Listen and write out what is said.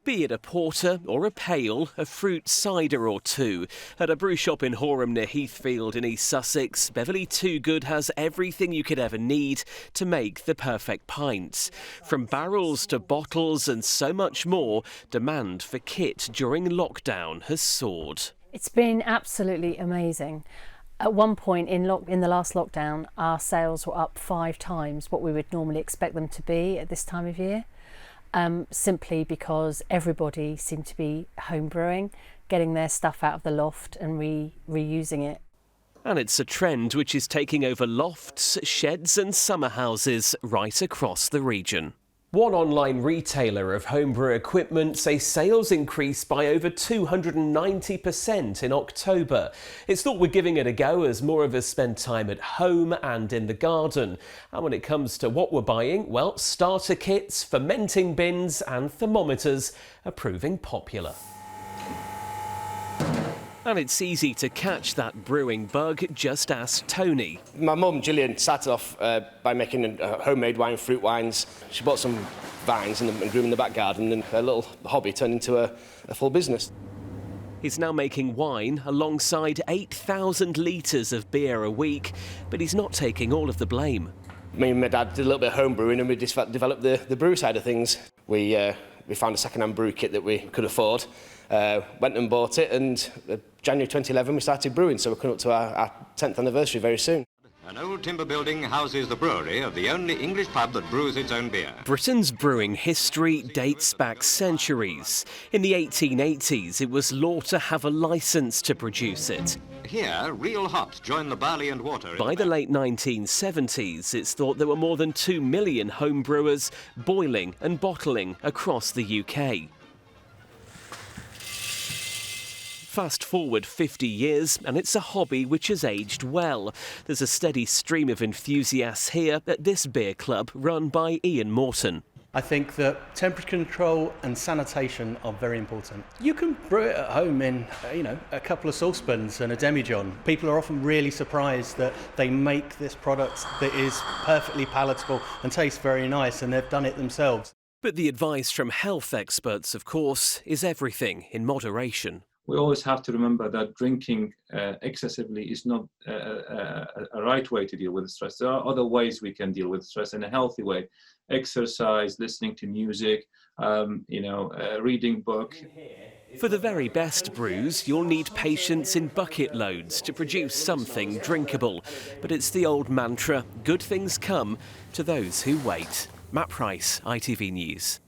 Be it a porter or a pale, a fruit cider or two. At a brew shop in Horam near Heathfield in East Sussex, Beverley Too Good has everything you could ever need to make the perfect pint. From barrels to bottles and so much more, demand for kit during lockdown has soared. It's been absolutely amazing. At one point in the last lockdown, our sales were up 5 times what we would normally expect them to be at this time of year. Simply because everybody seemed to be home brewing, getting their stuff out of the loft and reusing it. And it's a trend which is taking over lofts, sheds and summer houses right across the region. One online retailer of homebrew equipment says sales increased by over 290% in October. It's thought we're giving it a go as more of us spend time at home and in the garden. And when it comes to what we're buying, well, starter kits, fermenting bins and thermometers are proving popular. And it's easy to catch that brewing bug, just ask Tony. My mum, Gillian, started off by making homemade wine, fruit wines. She bought some vines and grew them in the back garden, and her little hobby turned into a full business. He's now making wine alongside 8,000 litres of beer a week, but he's not taking all of the blame. Me and my dad did a little bit of home brewing and we just developed the brew side of things. We found a second-hand brew kit that we could afford, went and bought it, and January 2011 we started brewing, so we're coming up to our 10th anniversary very soon. An old timber building houses the brewery of the only English pub that brews its own beer. Britain's brewing history dates back centuries. In the 1880s, it was law to have a licence to produce it. Here, real hops join the barley and water. By the late 1970s, it's thought there were more than 2 million home brewers boiling and bottling across the UK. Fast forward 50 years and it's a hobby which has aged well. There's a steady stream of enthusiasts here at this beer club run by Ian Morton. I think that temperature control and sanitation are very important. You can brew it at home in, a couple of saucepans and a demijohn. People are often really surprised that they make this product that is perfectly palatable and tastes very nice, and they've done it themselves. But the advice from health experts, of course, is everything in moderation. We always have to remember that drinking excessively is not a right way to deal with stress. There are other ways we can deal with stress in a healthy way. Exercise, listening to music, reading books. For the very best brews, you'll need patience in bucket loads to produce something drinkable. But it's the old mantra, good things come to those who wait. Matt Price, ITV News.